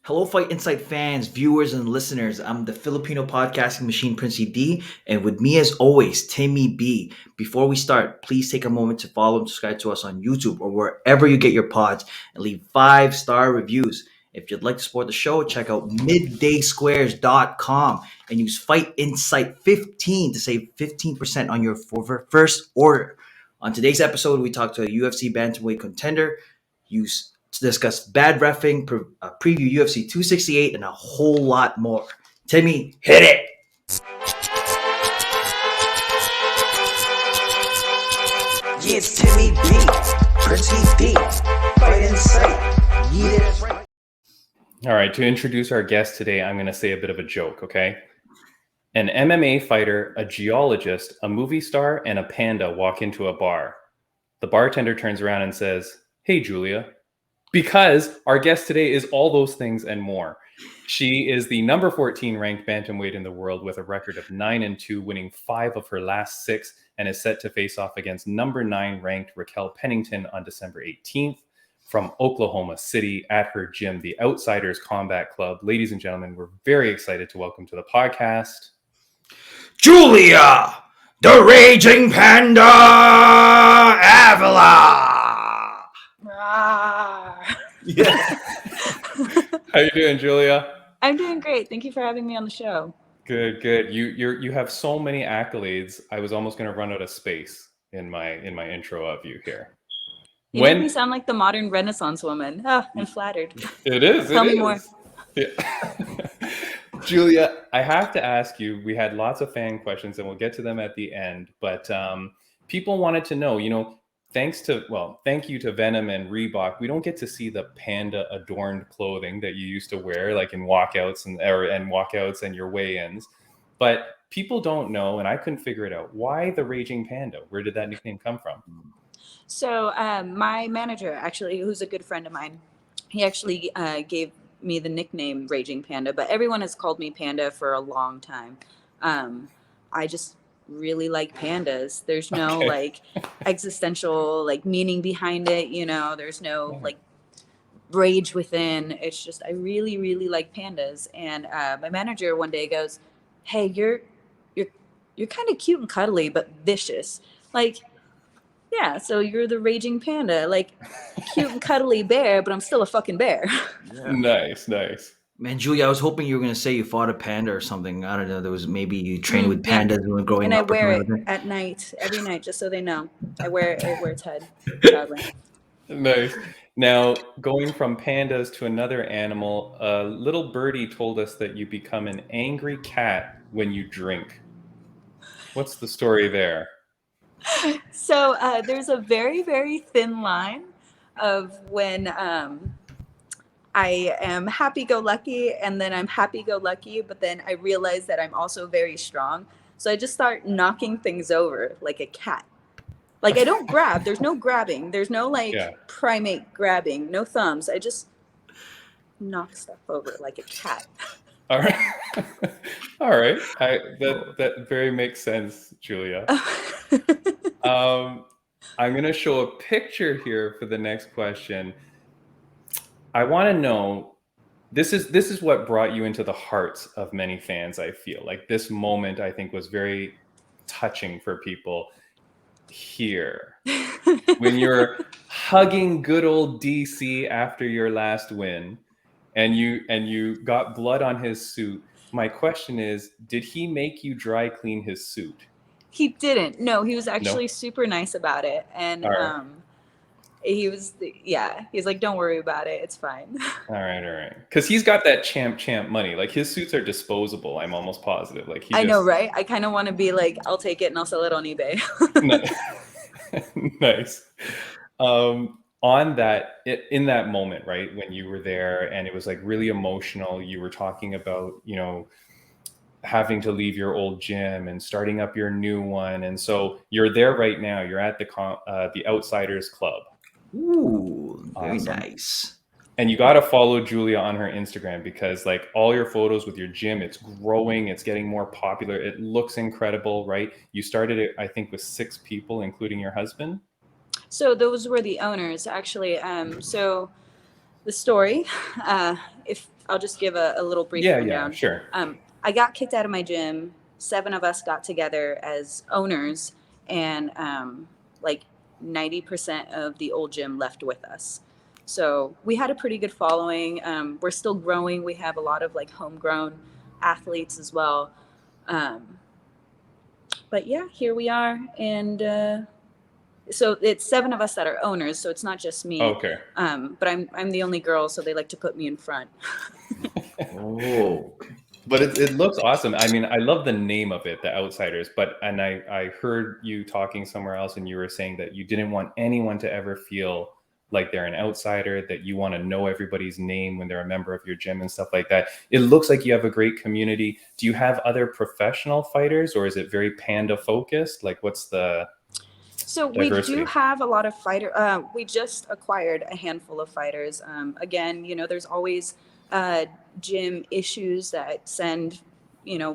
Hello, Fight Insight fans, viewers, and listeners. I'm the Filipino podcasting machine, Princey D, and with me, as always, Timmy B. Before we start, please take a moment to follow and subscribe to us on YouTube or wherever you get your pods and leave 5-star reviews. If you'd like to support the show, check out middaysquares.com and use Fight Insight 15 to save 15% on your first order. On today's episode, we talked to a UFC bantamweight contender. Use to discuss bad reffing, preview UFC 268, and a whole lot more. Timmy, hit it! Yeah, it's Timmy B, Princey D, Fight Insight, yeah, that's right. All right, to introduce our guest today, I'm going to say a bit of a joke, okay? An MMA fighter, a geologist, a movie star, and a panda walk into a bar. The bartender turns around and says, "Hey, Julia." Because our guest today is all those things and more. She is the number 14 ranked bantamweight in the world with a record of 9-2, winning 5 of her last 6, and is set to face off against number 9 ranked Raquel Pennington on December 18th from Oklahoma City at her gym, the Outsiders Combat Club. Ladies and gentlemen, we're very excited to welcome to the podcast Julia, the Raging Panda Avila. Yeah. How you doing, Julia? I'm doing great. Thank you for having me on the show. Good. You have so many accolades. I was almost going to run out of space in my intro of you here. You make me sound like the modern Renaissance woman. Oh, I'm flattered. It is. Tell me more. Yeah. Julia, I have to ask you, we had lots of fan questions and we'll get to them at the end, but people wanted to know, thank you to Venom and Reebok, we don't get to see the panda adorned clothing that you used to wear, like in walkouts and your weigh-ins. But people don't know, and I couldn't figure it out. Why the Raging Panda? Where did that nickname come from? So my manager, actually, who's a good friend of mine, he actually gave me the nickname Raging Panda, but everyone has called me Panda for a long time. I just really like pandas. There's no existential meaning behind it. There's no rage within. It's just I really, really like pandas. And my manager one day goes, "Hey, you're kind of cute and cuddly, but vicious. Yeah, so you're the Raging Panda, cute and cuddly bear, but I'm still a fucking bear." Yeah. Nice. Man, Julia, I was hoping you were going to say you fought a panda or something. I don't know. There was maybe you trained with pandas when growing up. And I wear it at night, every night, just so they know. I wear its head, proudly. Nice. Now, going from pandas to another animal, a little birdie told us that you become an angry cat when you drink. What's the story there? So there's a very, very thin line of when I am happy-go-lucky, and then I'm happy-go-lucky, but then I realize that I'm also very strong. So I just start knocking things over like a cat. I don't grab. There's no grabbing. There's no primate grabbing. No thumbs. I just knock stuff over like a cat. All right. That very makes sense, Julia. I'm going to show a picture here for the next question. I want to know, this is what brought you into the hearts of many fans, I feel. This moment, I think, was very touching for people here. When you're hugging good old DC after your last win, and you got blood on his suit. My question is, did he make you dry clean his suit? He didn't. No, he was actually super nice about it. And he's like, "Don't worry about it. It's fine." All right. Because he's got that champ money. His suits are disposable. I'm almost positive. I know, right? I kind of want to be like, I'll take it and I'll sell it on eBay. Nice. On that, in that moment, right, when you were there and it was really emotional, you were talking about, having to leave your old gym and starting up your new one. And so you're there right now. You're at the Outsiders Club. Ooh, very nice. And you got to follow Julia on her Instagram because all your photos with your gym, it's growing, it's getting more popular. It looks incredible, right? You started it, I think, with 6 people, including your husband. So those were the owners, actually. So the story, if I'll just give a little brief Yeah, rundown. sure. I got kicked out of my gym. 7 of us got together as owners, and like 90% of the old gym left with us. So we had a pretty good following. We're still growing. We have a lot of like homegrown athletes as well. But yeah, here we are, and so it's 7 of us that are owners. So it's not just me. Okay. But I'm the only girl, so they like to put me in front. Oh, But it looks awesome. I mean, I love the name of it, The Outsiders. But I heard you talking somewhere else, and you were saying that you didn't want anyone to ever feel like they're an outsider, that you want to know everybody's name when they're a member of your gym and stuff like that. It looks like you have a great community. Do you have other professional fighters, or is it very panda focused? Like, what's the So diversity? we do have a lot of fighter. We just acquired a handful of fighters. Again, there's always gym issues that send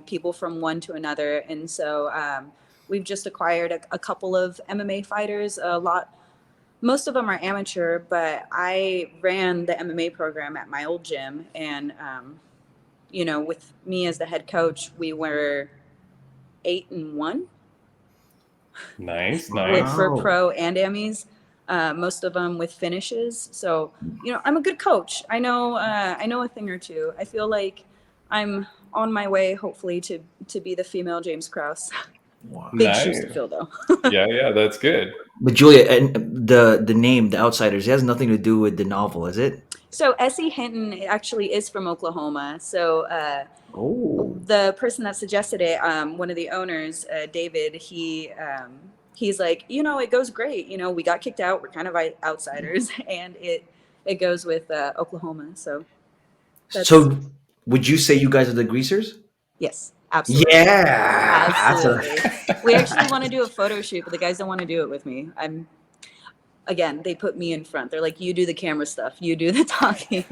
people from one to another, and so we've just acquired a couple of MMA fighters. A lot, most of them are amateur, but I ran the MMA program at my old gym, and with me as the head coach, we were 8-1. Nice, For nice. pro and Emmys, most of them with finishes. So I'm a good coach. I know a thing or two. I feel like I'm on my way, hopefully, to be the female James Krause. wow. Big Nice. shoes to fill, though. Yeah, that's good. But Julia, and the name, The Outsiders, it has nothing to do with the novel, is it? So Essie Hinton actually is from Oklahoma. So Oh, the person that suggested it, one of the owners, David, he's like, it goes great. We got kicked out. We're kind of outsiders, and it goes with Oklahoma. So so would you say you guys are the greasers? yes, absolutely. Yeah, Absolutely. We actually want to do a photo shoot, but the guys don't want to do it with me. Again, they put me in front. They're like, you do the camera stuff. You do the talking.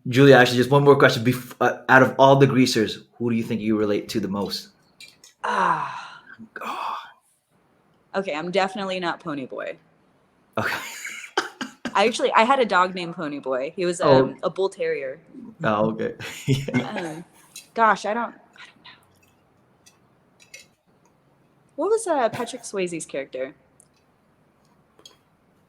Julia, actually, just one more question. Out of all the greasers, who do you think you relate to the most? Ah. Okay, I'm definitely not Pony Boy. Okay. I had a dog named Pony Boy. He was Oh. a bull terrier. Oh, okay. Gosh, I don't know. What was Patrick Swayze's character?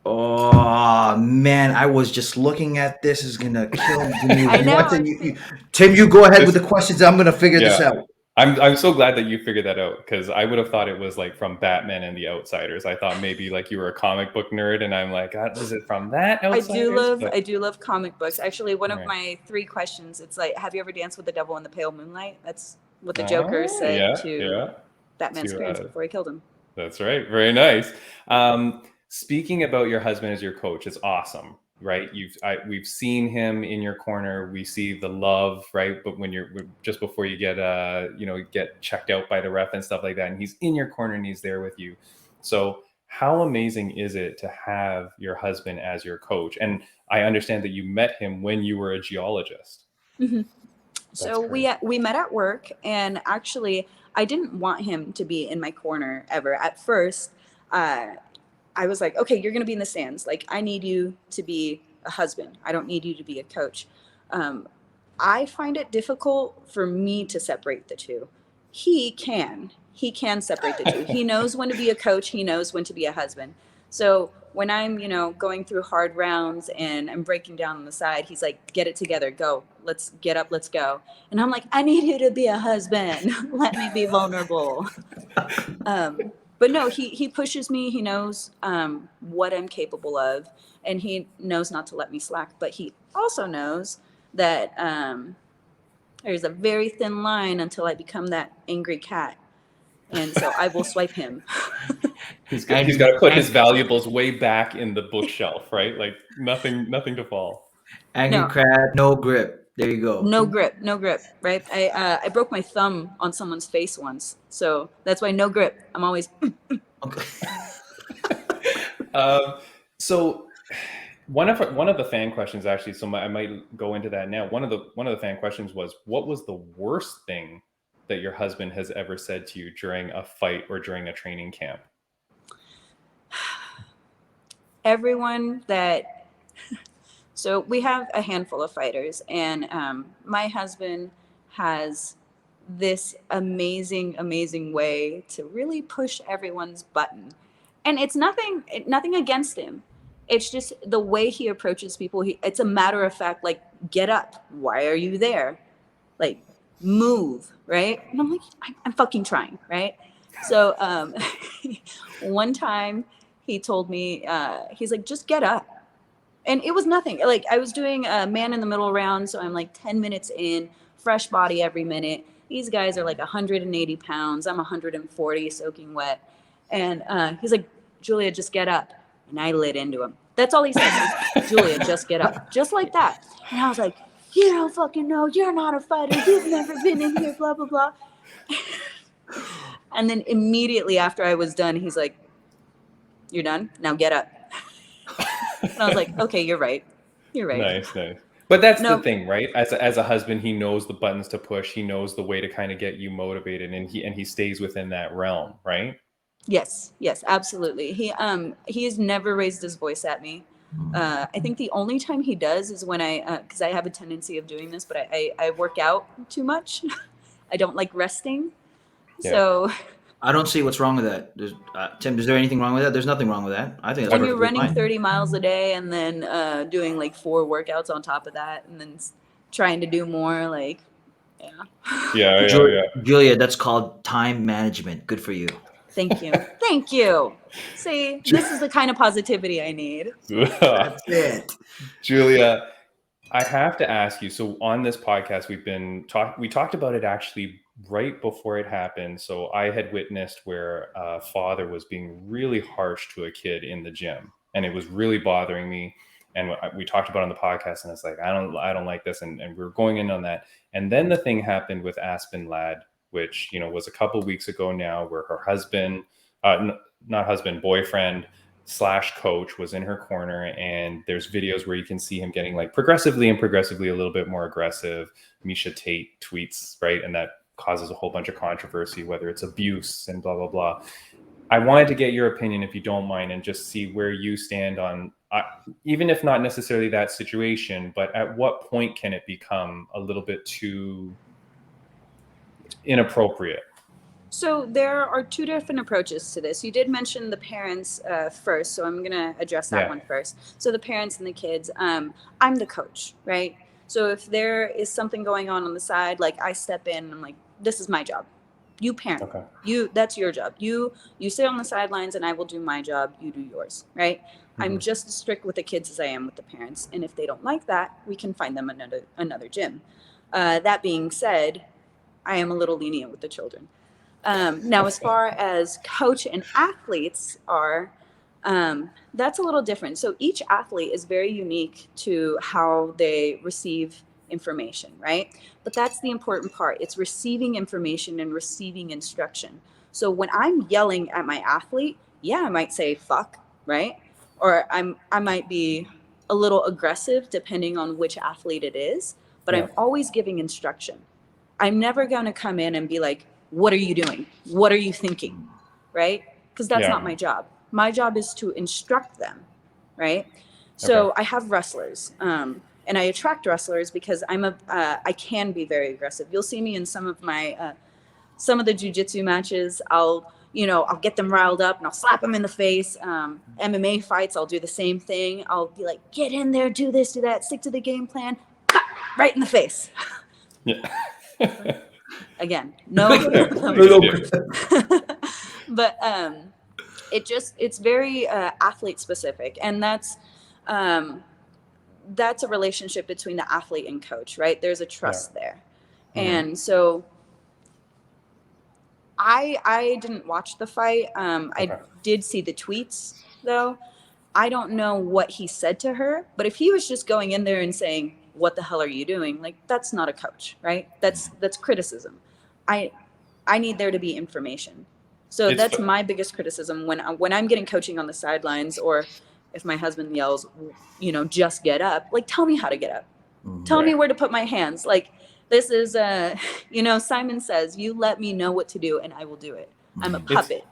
Oh man, I was just looking at this. Is gonna kill me. I know. Tim, you go ahead with the questions. I'm gonna figure this Yeah. out. I'm so glad that you figured that out, because I would have thought it was like from Batman and the Outsiders. I thought maybe like you were a comic book nerd, and I'm like, is it from that Outsiders? I do love comic books. Actually, one of Right. my 3 questions, it's like, have you ever danced with the devil in the pale moonlight? That's what the Joker said to Batman's parents before he killed him. That's right. Very nice. Speaking about your husband as your coach, it's awesome, right? We've seen him in your corner. We see the love, right? But when you're just before you get get checked out by the ref and stuff like that, and he's in your corner and he's there with you. So how amazing is it to have your husband as your coach? And I understand that you met him when you were a geologist. Mm-hmm. So we met at work, and actually I didn't want him to be in my corner ever. At first, I was like, okay, you're going to be in the stands. Like, I need you to be a husband. I don't need you to be a coach. I find it difficult for me to separate the two. He can separate the two. He knows when to be a coach. He knows when to be a husband. So when I'm, going through hard rounds and I'm breaking down on the side, he's like, get it together. Go. Let's get up. Let's go. And I'm like, I need you to be a husband. Let me be vulnerable. But no, he pushes me. He knows what I'm capable of, and he knows not to let me slack. But he also knows that there's a very thin line until I become that angry cat, and so I will swipe him. He's got to put his valuables way back in the bookshelf, right? Like nothing to fall. Angry crab, no grip. There you go. No grip, right? I broke my thumb on someone's face once, so that's why no grip. I'm always. Okay. So one of the fan questions, actually, so I might go into that now. One of the fan questions was, what was the worst thing that your husband has ever said to you during a fight or during a training camp? Everyone that So we have a handful of fighters, and my husband has this amazing way to really push everyone's button. And it's nothing against him. It's just the way he approaches people. It's a matter of fact, like, get up. Why are you there? Like, move, right? And I'm like, I'm fucking trying, right? So one time he told me, he's like, just get up. And it was nothing. Like, I was doing a man in the middle round, so I'm like 10 minutes in, fresh body every minute. These guys are like 180 pounds. I'm 140, soaking wet. And he's like, Julia, just get up. And I lit into him. That's all he says is, Julia, just get up. Just like that. And I was like, you don't fucking know. You're not a fighter. You've never been in here, blah, blah, blah. And then immediately after I was done, he's like, you're done? Now get up. And I was like, okay, you're right. You're right. Nice. But that's the thing, right? As a husband, he knows the buttons to push. He knows the way to kind of get you motivated, and he stays within that realm, right? Yes, absolutely. He has never raised his voice at me. I think the only time he does is when because I have a tendency of doing this, but I work out too much. I don't like resting. Yeah. So I don't see what's wrong with that. Tim, is there anything wrong with that? There's nothing wrong with that. I think that's when you're running fine. 30 miles a day and then doing like 4 workouts on top of that, and then trying to do more, like, yeah. Julia, that's called time management. Good for you. Thank you. See, this is the kind of positivity I need. That's it. Julia, I have to ask you, so on this podcast, we talked about it actually right before it happened. So I had witnessed where a father was being really harsh to a kid in the gym, and it was really bothering me. And we talked about it on the podcast, and it's like, I don't like this. And we were going in on that. And then the thing happened with Aspen Ladd, which, was a couple weeks ago now, where her husband, boyfriend / coach was in her corner, and there's videos where you can see him getting like progressively a little bit more aggressive. Misha Tate tweets, right? And that causes a whole bunch of controversy, whether it's abuse and blah, blah, blah. I wanted to get your opinion, if you don't mind, and just see where you stand on, even if not necessarily that situation, but at what point can it become a little bit too inappropriate? So there are 2 different approaches to this. You did mention the parents first, so I'm going to address that one first. So the parents and the kids, I'm the coach, right? So if there is something going on the side, like, I step in and I'm like, this is my job. You parent. Okay. That's your job. You sit on the sidelines and I will do my job. You do yours, right? Mm-hmm. I'm just as strict with the kids as I am with the parents. And if they don't like that, we can find them another gym. That being said, I am a little lenient with the children. Now, as far as coach and athletes are, that's a little different. So each athlete is very unique to how they receive information, right? But that's the important part. It's receiving information and receiving instruction. So when I'm yelling at my athlete, I might say fuck, right? Or I might be a little aggressive depending on which athlete it is, but I'm always giving instruction. I'm never going to come in and be like, what are you doing? What are you thinking? Right? Because that's not my job. My job is to instruct them, right? So I have wrestlers, and I attract wrestlers because I can be very aggressive. You'll see me in some of my some of the jiu-jitsu matches. I'll get them riled up and I'll slap them in the face. MMA fights, I'll do the same thing. I'll be like, get in there, do this, do that, stick to the game plan, right in the face. Yeah. Again, no. But it's very athlete specific, and that's a relationship between the athlete and coach, right? There's a trust there. Mm-hmm. And so I didn't watch the fight. I did see the tweets though. I don't know what he said to her, but if he was just going in there and saying, what the hell are you doing? Like, that's not a coach, right? That's criticism. I need there to be information. So that's my biggest criticism when I'm getting coaching on the sidelines, or if my husband yells, just get up. Like, tell me how to get up. Tell me where to put my hands. Like, this is, Simon says, you let me know what to do and I will do it. I'm a puppet.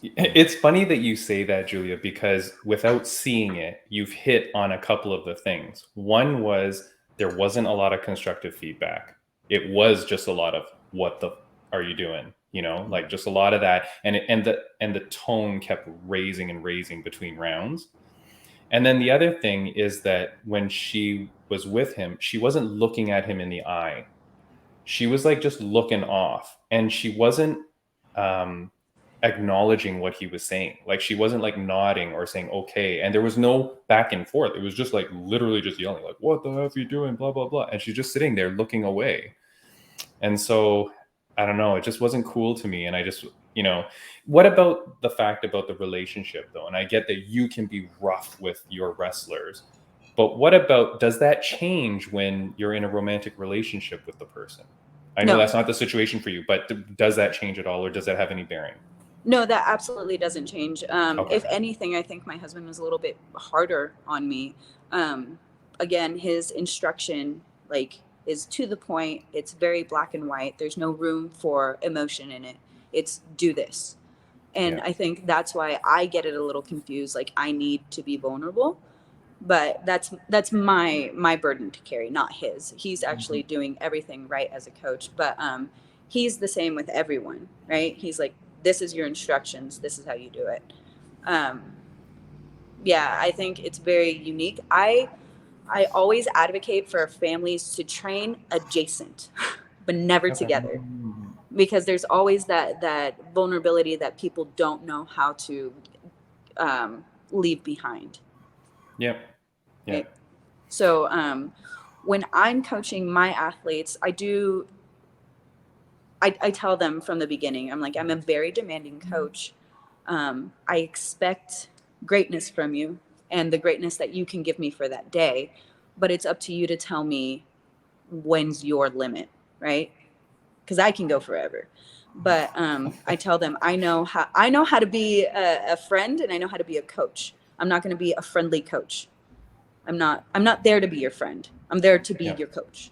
It's funny that you say that, Julia, because without seeing it, you've hit on a couple of the things. One was there wasn't a lot of constructive feedback. It was just a lot of what the are you doing? You know, like just a lot of that, and the tone kept raising and raising between rounds. And then the other thing is that when she was with him, she wasn't looking at him in the eye. She was like just looking off, and she wasn't um acknowledging what he was saying. Like she wasn't like nodding or saying okay, and there was no back and forth. It was just like literally just yelling like, what the f are you doing, blah blah blah, and she's just sitting there looking away. And so I don't know, it just wasn't cool to me. And I just, what about the fact about the relationship though? And I get that you can be rough with your wrestlers, but what about, does that change when you're in a romantic relationship with the person? I know No. that's not the situation for you, but does that change at all, or does that have any bearing? No, that absolutely doesn't change. Okay. If anything, I think my husband was a little bit harder on me. Again, his instruction like is to the point. It's very black and white. There's no room for emotion in it. It's do this. And Yeah. I think that's why I get it a little confused. Like I need to be vulnerable, but that's my burden to carry, not his. He's actually doing everything right as a coach, but he's the same with everyone, right? He's like, this is your instructions, this is how you do it. Yeah, I think it's very unique. I always advocate for families to train adjacent but never together, because there's always that vulnerability that people don't know how to leave behind. Yep. Yeah. Right? So when I'm coaching my athletes, I tell them from the beginning, I'm like, I'm a very demanding coach. I expect greatness from you and the greatness that you can give me for that day, but it's up to you to tell me when's your limit, right? Because I can go forever. But I tell them I know how to be a friend, and I know how to be a coach. I'm not going to be a friendly coach. I'm not there to be your friend. I'm there to be your coach.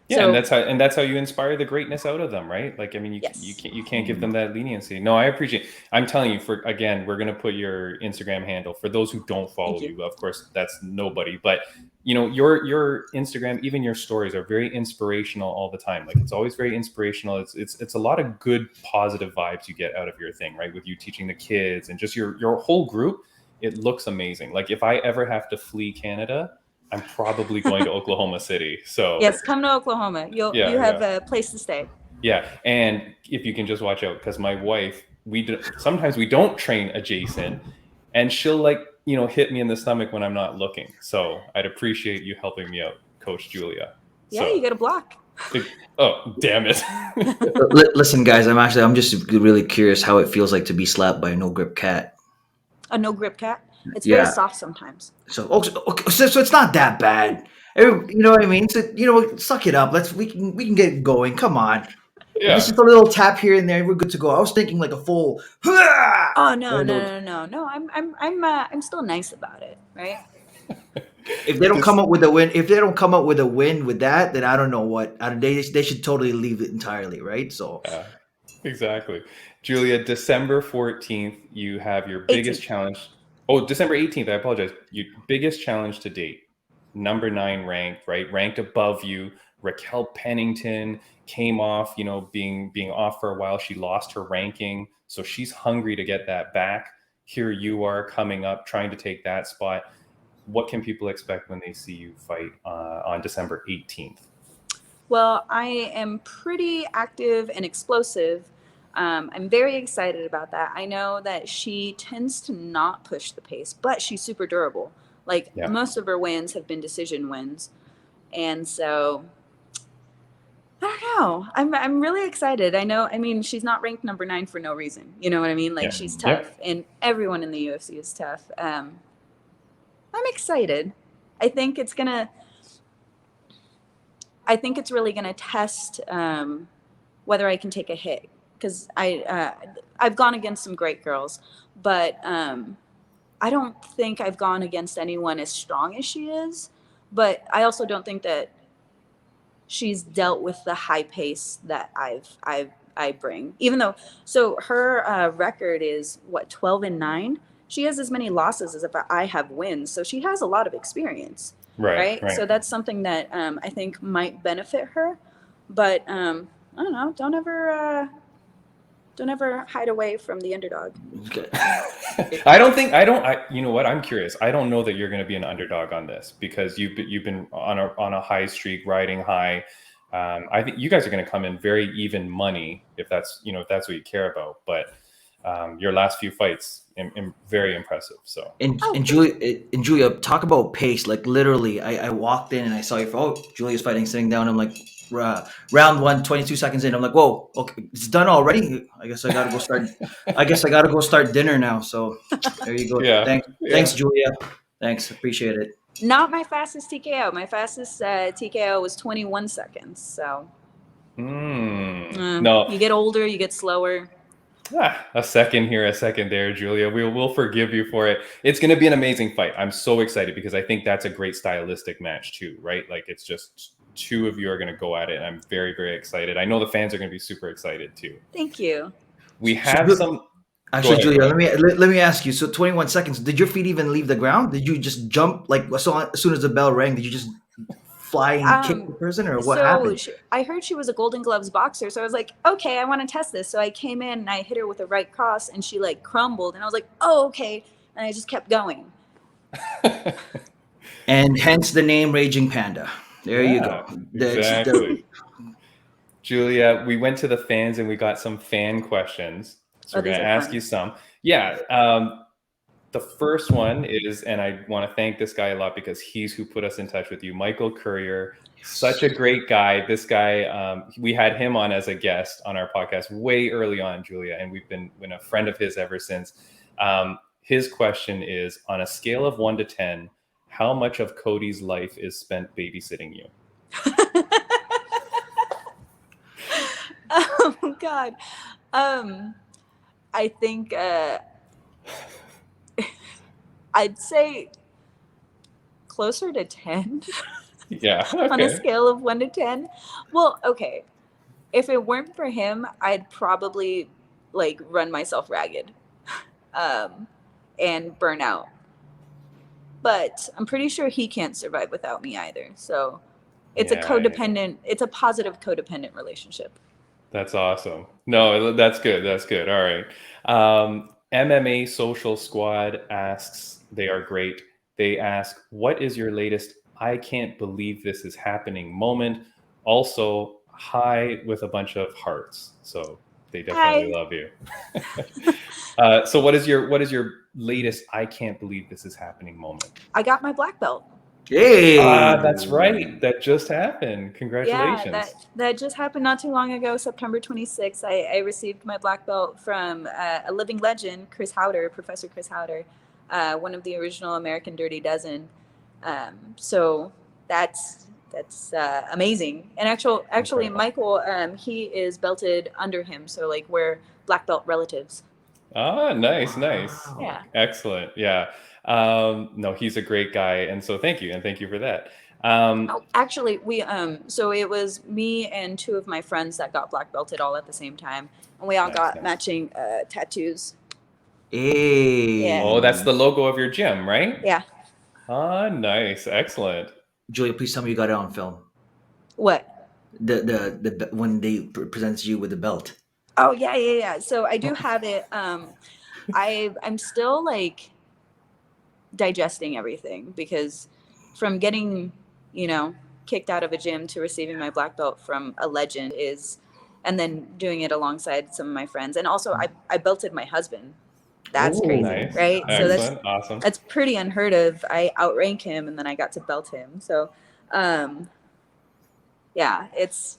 Yeah, So, and that's how you inspire the greatness out of them, right? Like, I mean, yes. you can't give them that leniency. No, I appreciate. I'm telling you, we're gonna put your Instagram handle for those who don't follow you. Of course, that's nobody, but your Instagram, even your stories are very inspirational all the time. Like it's always very inspirational. It's a lot of good positive vibes you get out of your thing, right? With you teaching the kids and just your whole group, it looks amazing. Like if I ever have to flee Canada, I'm probably going to Oklahoma City. So yes, come to Oklahoma. You have a place to stay. Yeah, and if you can just watch out, because my wife, sometimes we don't train adjacent, and she'll hit me in the stomach when I'm not looking. So I'd appreciate you helping me out, Coach Julia. Yeah, you got a block. Oh, damn it! Listen, guys, I'm just really curious how it feels like to be slapped by a no grip cat. A no grip cat. It's Yeah. very soft sometimes. So it's not that bad. You know what I mean? So suck it up. We can get going. Come on. Yeah. It's just a little tap here and there. We're good to go. I was thinking like a full. Oh no! I'm still nice about it, right? If they don't come up with a win, with that, then I don't know what. They should totally leave it entirely, right? So. Exactly, Julia. December 14th, you have your biggest 18th. challenge. Oh, December 18th. I apologize. Your biggest challenge to date. Number 9 ranked, right? Ranked above you. Raquel Pennington came off, being off for a while. She lost her ranking, so she's hungry to get that back. Here you are coming up, trying to take that spot. What can people expect when they see you fight on December 18th? Well, I am pretty active and explosive. I'm very excited about that. I know that she tends to not push the pace, but she's super durable. Like most of her wins have been decision wins. And so I don't know. I'm really excited. I mean, she's not ranked number 9 for no reason. You know what I mean? Like she's tough, and everyone in the UFC is tough. I'm excited. I think it's really gonna test whether I can take a hit, because I've gone against some great girls, but I don't think I've gone against anyone as strong as she is. But I also don't think that she's dealt with the high pace that I bring. Even though, so her record is what, 12-9. She has as many losses as if I have wins, so she has a lot of experience, Right, right? right. So that's something that I think might benefit her. But I don't know. Don't ever hide away from the underdog. Okay. You know what? I'm curious. I don't know that you're going to be an underdog on this because you've been on a high streak, riding high. I think you guys are going to come in very even money if that's what you care about. But your last few fights, very impressive. So And Oh, and thank you. Julia, talk about pace. Like literally, I walked in and I saw you. Julia's fighting, sitting down. I'm like, round one, 22 seconds in. I'm like, whoa, okay, it's done already. I guess I gotta go start. I guess I gotta go start dinner now. So there you go. yeah, Thanks, yeah. Julia. Thanks, appreciate it. Not my fastest TKO. My fastest TKO was 21 seconds. So No, you get older, you get slower. a second here, a second there, Julia. We'll forgive you for it. It's going to be an amazing fight. I'm so excited because I think that's a great stylistic match too, right? Like it's just two of you are going to go at it, and I'm very, very excited. I know the fans are going to be super excited too. Thank you. We So, have some. actually, Go Julia, ahead. let me ask you. So 21 seconds. Did your feet even leave the ground? Did you just jump like so as soon as the bell rang? Did you just fly and kick the person, or what So happened? I heard she was a Golden Gloves boxer. So I was like, okay, I want to test this. So I came in and I hit her with a right cross and she like crumbled. And I was like, oh, okay. And I just kept going. And hence the name Raging Panda. There you Yeah, go. exactly. Julia, we went to the fans and we got some fan questions. So Oh, we're going these to are ask fun. you some. Yeah. The first one is, and I want to thank this guy a lot because he's who put us in touch with you, Michael Courier. Such a great guy. This guy, we had him on as a guest on our podcast way early on, Julia, and we've been a friend of his ever since. His question is, on a scale of 1 to 10, how much of Cody's life is spent babysitting you? Oh God. I think I'd say closer to 10 Yeah. on a Okay. scale of 1 to 10. Well, okay. If it weren't for him, I'd probably like run myself ragged and burn out. But I'm pretty sure he can't survive without me either. So it's a Yeah. it's a positive codependent relationship. That's awesome. No, that's good. That's good. All right. MMA Social Squad asks, they are great. They ask, what is your latest I can't believe this is happening moment? Also, hi with a bunch of hearts. So they definitely Hi. love you. So what is your latest I can't believe this is happening moment? I got my black belt. Hey, That's right. That just happened. Yeah, Congratulations. that just happened not too long ago, September 26th. I received my black belt from a living legend, Professor Chris Howder, one of the original American Dirty Dozen. So that's amazing. And actually, Incredible. Michael, he is belted under him, so like we're black belt relatives. Ah, nice. Yeah. Excellent. Yeah. No, he's a great guy. And so thank you. And thank you for that. Oh, actually, we so it was me and two of my friends that got black belted all at the same time, and we all got Nice. matching tattoos. hey, Yeah. Oh, that's the logo of your gym, right? Yeah. Ah, nice. Excellent. Julia, please tell me you got it on film. What? When they presents you with the belt. Oh yeah. So I do have it. I'm still like digesting everything because from getting, kicked out of a gym to receiving my black belt from a legend and then doing it alongside some of my friends. And also I belted my husband. That's Oh, crazy, Nice. right? So Excellent. Awesome. that's pretty unheard of. I outrank him and then I got to belt him. So yeah, it's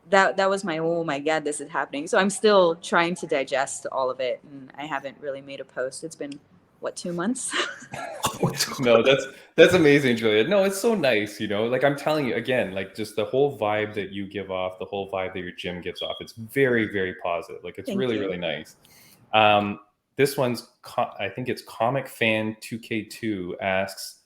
that was my, oh my God, this is happening. So I'm still trying to digest all of it, and I haven't really made a post. It's been what, 2 months? No, that's amazing, Julia. No, it's so nice, like I'm telling you again, like just the whole vibe that you give off, the whole vibe that your gym gives off, it's very, very positive. Like it's Thank really, you. really nice. This one's, I think it's Comic Fan 2K2 asks,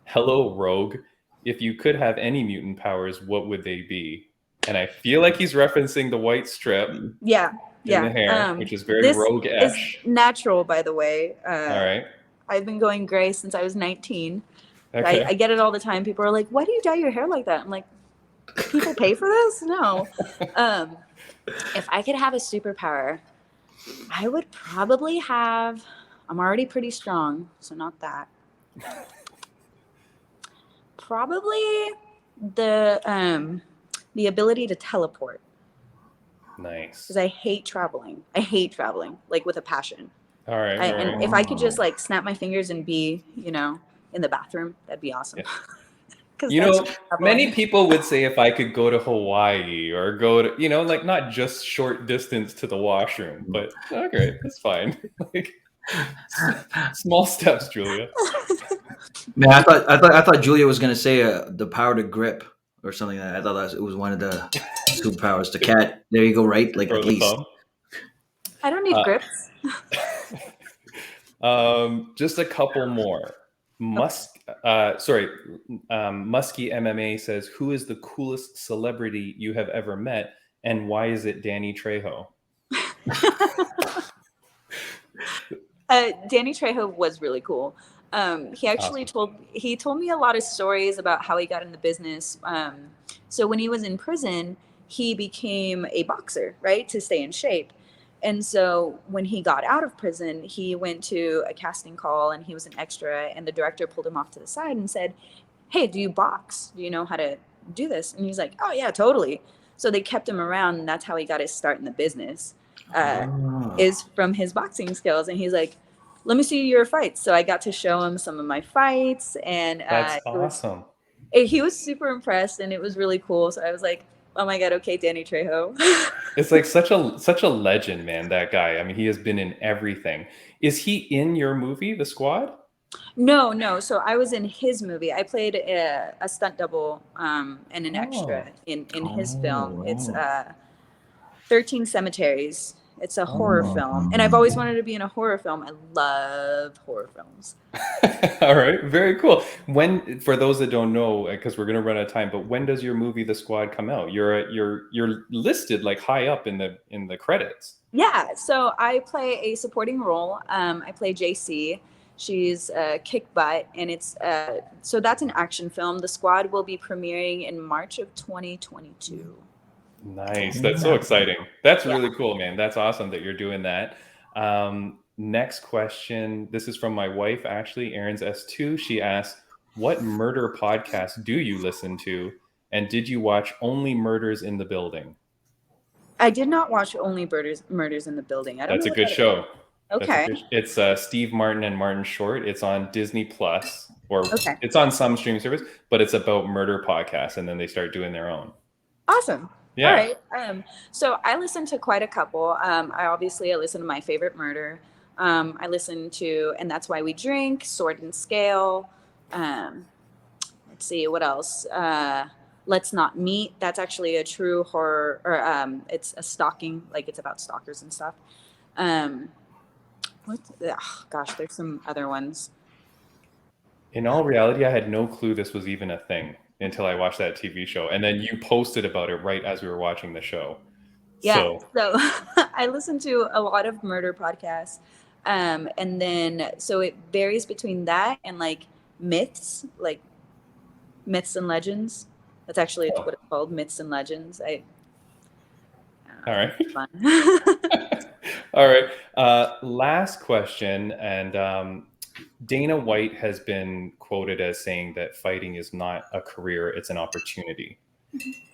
hello, Rogue. If you could have any mutant powers, what would they be? And I feel like he's referencing the white strip Yeah. in the hair, which is very This rogue-esh. is natural, by the way. All right. I've been going gray since I was 19. Okay. I get it all the time. People are like, "Why do you dye your hair like that?" I'm like, "People pay for this? No." If I could have a superpower, I would probably have. I'm already pretty strong, so not that. Probably the ability to teleport. Nice. Because I hate traveling. I hate traveling, like with a passion. All right. And if I could just like snap my fingers and be, in the bathroom, that'd be awesome. Yeah. Many people would say if I could go to Hawaii or go to, like not just short distance to the washroom, but okay, that's fine. Like small steps, Julia. Man, I thought Julia was gonna say the power to grip or something. I thought it was one of the superpowers. The cat. There you go. Right, like Throw at the least. thumb. I don't need grips. Just a couple more. Musky MMA says, "Who is the coolest celebrity you have ever met, and why is it Danny Trejo?" Danny Trejo was really cool. He actually told me a lot of stories about how he got in the business. So when he was in prison, he became a boxer, right, to stay in shape. And so when he got out of prison, he went to a casting call and he was an extra, and the director pulled him off to the side and said, "Hey, do you box? Do you know how to do this?" And he's like, "Oh yeah, totally." So they kept him around, and that's how he got his start in the business, is from his boxing skills. And he's like, "Let me see your fights." So I got to show him some of my fights, and that's awesome. He was super impressed, and it was really cool. So I was like, "Oh my God, okay, Danny Trejo." It's like such a legend, man, that guy. I mean, he has been in everything. Is he in your movie, The Squad? No. So I was in his movie. I played a stunt double and an extra in his film. It's 13 Cemeteries. It's a horror film. And I've always wanted to be in a horror film. I love horror films. All right. Very cool. When, for those that don't know, because we're going to run out of time, but when does your movie, The Squad, come out? You're listed like high up in the credits. Yeah. So I play a supporting role. I play JC. She's kick butt, and it's so that's an action film. The Squad will be premiering in March of 2022. Nice. That's so exciting. That's really cool, man. That's awesome that you're doing that. Next question. This is from my wife, Ashley, Aaron's S2. She asks, "What murder podcast do you listen to? And did you watch Only Murders in the Building?" I did not watch Only Murders in the Building. That's a good show. Okay. It's Steve Martin and Martin Short. It's on Disney Plus, or it's on some streaming service, but it's about murder podcasts, and then they start doing their own. Awesome. Yeah. All right. So I listen to quite a couple. I listen to My Favorite Murder. I listen to And That's Why We Drink, Sword and Scale. Let's see, what else? Let's Not Meet. That's actually a true horror, or it's a stalking, like it's about stalkers and stuff. There's some other ones. In all reality, I had no clue this was even a thing until I watched that TV show. And then you posted about it right as we were watching the show. Yeah. So I listen to a lot of murder podcasts. And then, so it varies between that and like myths and legends. That's actually what it's called, Myths and Legends. All right. It's fun. All right. Last question. And Dana White has been quoted as saying that fighting is not a career, it's an opportunity.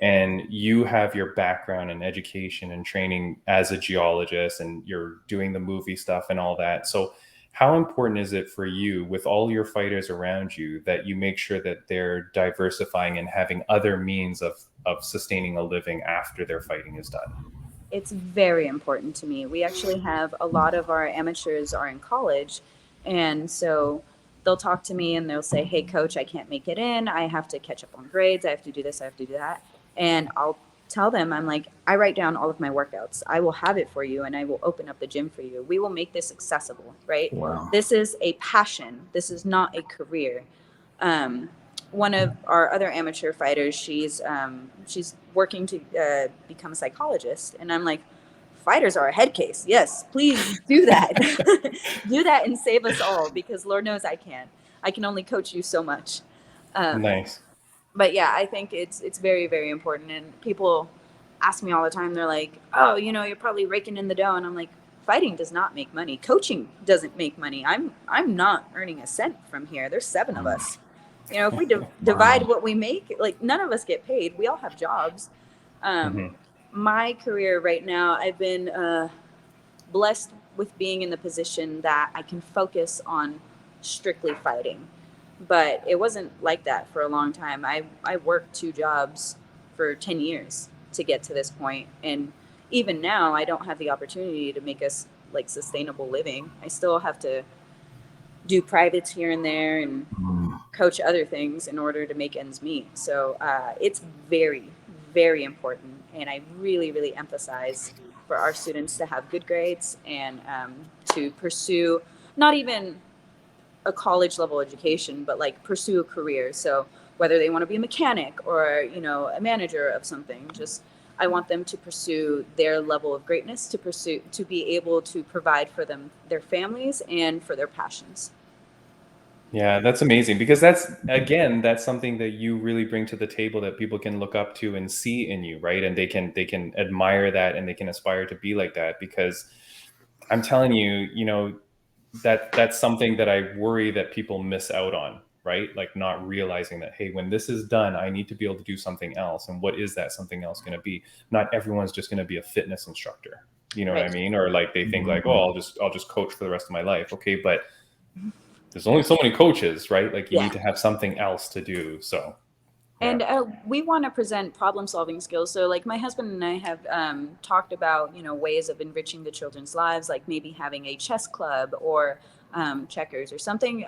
And you have your background in education and training as a geologist, and you're doing the movie stuff and all that. So how important is it for you, with all your fighters around you, that you make sure that they're diversifying and having other means of sustaining a living after their fighting is done? It's very important to me. We actually have a lot of our amateurs are in college. And so they'll talk to me and they'll say, "Hey, coach, I can't make it in. I have to catch up on grades. I have to do this. I have to do that." And I'll tell them, I'm like, I write down all of my workouts. I will have it for you, and I will open up the gym for you. We will make this accessible, right? Wow. This is a passion. This is not a career. one of our other amateur fighters, she's working to become a psychologist, and I'm like, fighters are a head case. Yes, please do that. Do that and save us all, because Lord knows I can't. I can only coach you so much. Nice. But yeah, I think it's very, very important. And people ask me all the time, they're like, oh, you're probably raking in the dough. And I'm like, fighting does not make money. Coaching doesn't make money. I'm not earning a cent from here. There's 7 of us. If we divide what we make, like, none of us get paid. We all have jobs. My career right now, I've been blessed with being in the position that I can focus on strictly fighting. But it wasn't like that for a long time. I worked 2 jobs for 10 years to get to this point. And even now, I don't have the opportunity to make us like sustainable living. I still have to do privates here and there and coach other things in order to make ends meet. So it's very, very important. And I really, really emphasize for our students to have good grades and to pursue not even a college level education, but like pursue a career. So whether they want to be a mechanic or, a manager of something, just I want them to pursue their level of greatness, to be able to provide for them, their families, and for their passions. Yeah, that's amazing, because that's something that you really bring to the table that people can look up to and see in you, right? And they can admire that, and they can aspire to be like that, because I'm telling you, that's something that I worry that people miss out on, right? Like not realizing that, hey, when this is done, I need to be able to do something else. And what is that something else going to be? Not everyone's just going to be a fitness instructor. You know what I mean? Or like they think like, oh, I'll just coach for the rest of my life. Okay, but there's only so many coaches, right? Like you need to have something else to do. So and we want to present problem solving skills. So like my husband and I have talked about, ways of enriching the children's lives, like maybe having a chess club or checkers or something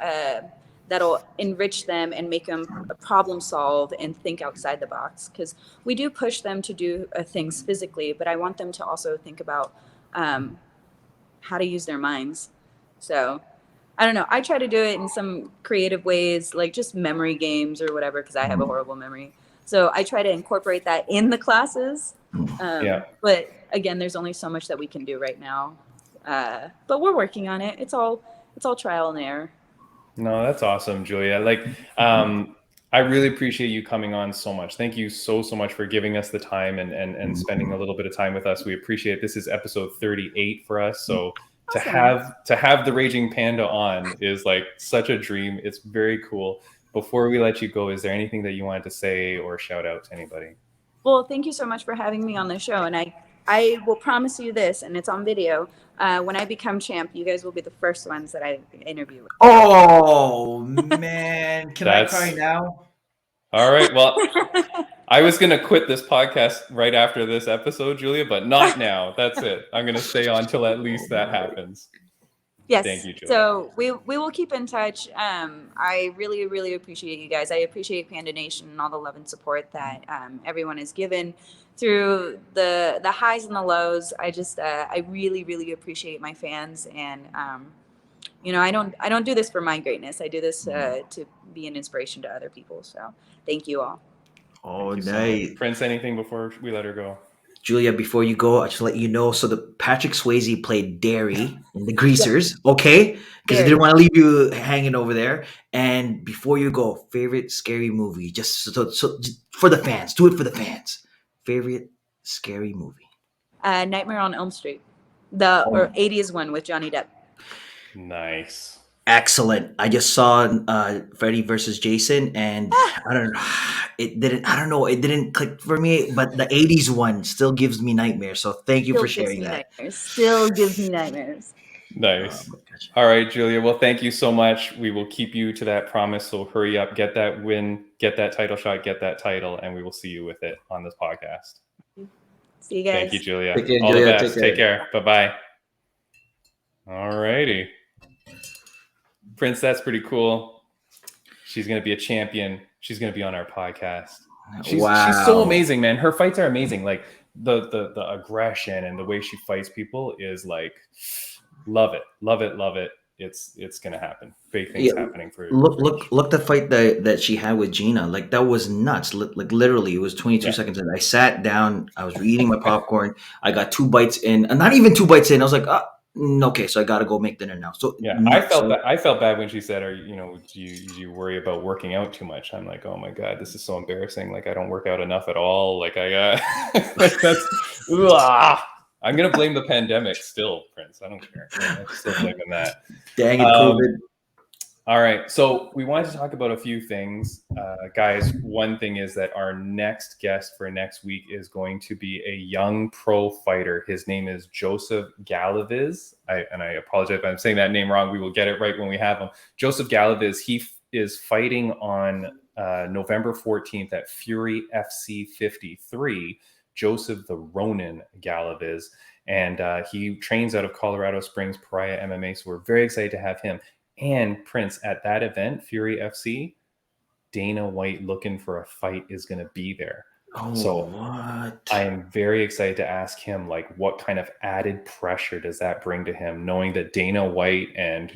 that'll enrich them and make them problem solve and think outside the box. Because we do push them to do things physically, but I want them to also think about how to use their minds. So I don't know. I try to do it in some creative ways, like just memory games or whatever, because I have a horrible memory. So I try to incorporate that in the classes. But again, there's only so much that we can do right now. But we're working on it. It's all trial and error. No, that's awesome, Julia. Like, I really appreciate you coming on so much. Thank you so much for giving us the time and spending a little bit of time with us. We appreciate it. This is episode 38 for us. So awesome. to have the Raging Panda on is like such a dream. It's very cool. Before we let you go, is there anything that you wanted to say or shout out to anybody? Well, thank you so much for having me on the show. And I will promise you this, and it's on video. When I become champ, you guys will be the first ones that I interview with. Oh, man. Can I cry now? All right. Well, I was going to quit this podcast right after this episode, Julia, but not now. That's it. I'm going to stay on till at least that happens. Yes. Thank you, Julia. So we will keep in touch. I really, really appreciate you guys. I appreciate Panda Nation and all the love and support that everyone has given through the highs and the lows. I really, really appreciate my fans, and I don't do this for my greatness. I do this to be an inspiration to other people. So thank you all. Oh, nice. Prince, anything before we let her go? Julia, before you go, I just let you know. So the Patrick Swayze played Derry in The Greasers, okay? Because I didn't want to leave you hanging over there. And before you go, favorite scary movie, just so for the fans, do it for the fans. Favorite scary movie? Nightmare on Elm Street, or 80s one with Johnny Depp. Nice. Excellent. I just saw Freddy versus Jason, and I don't know. It didn't click for me, but the 80s one still gives me nightmares. So thank you for sharing that. Still gives me nightmares. Nice. All right, Julia. Well, thank you so much. We will keep you to that promise. So hurry up, get that win, get that title shot, get that title, and we will see you with it on this podcast. See you guys. Thank you, Julia. Take care, all Julia. the best. Take care. Bye-bye. All righty. Prince, that's pretty cool. She's going to be a champion. She's going to be on our podcast. She's so amazing, man. Her fights are amazing. Like the aggression and the way she fights people is like, love it. it's gonna happen. Big things happening for Look the fight that she had with Gina. Like that was nuts. Like literally, it was 22 Yeah. seconds in. I sat down. I was eating my popcorn. I got 2 bites in, and not even 2 bites in. I was like, okay, so I got to go make dinner now. So Yeah, nuts. I felt bad when she said, "Are do you worry about working out too much?" I'm like, "Oh my god, this is so embarrassing. Like I don't work out enough at all. Like I like that's I'm gonna blame the pandemic still, Prince. I don't care. I'm still blaming that. Dang it, COVID. All right, so we wanted to talk about a few things, guys. One thing is that our next guest for next week is going to be a young pro fighter. His name is Joseph Galaviz. And I apologize if I'm saying that name wrong. We will get it right when we have him. Joseph Galaviz. He is fighting on November 14th at Fury FC 53. Joseph the Ronin Galaviz. And he trains out of Colorado Springs Pariah MMA. So we're very excited to have him. And Prince, at that event, Fury FC, Dana White looking for a fight is going to be there. Oh, so what? I am very excited to ask him, like, what kind of added pressure does that bring to him, knowing that Dana White and,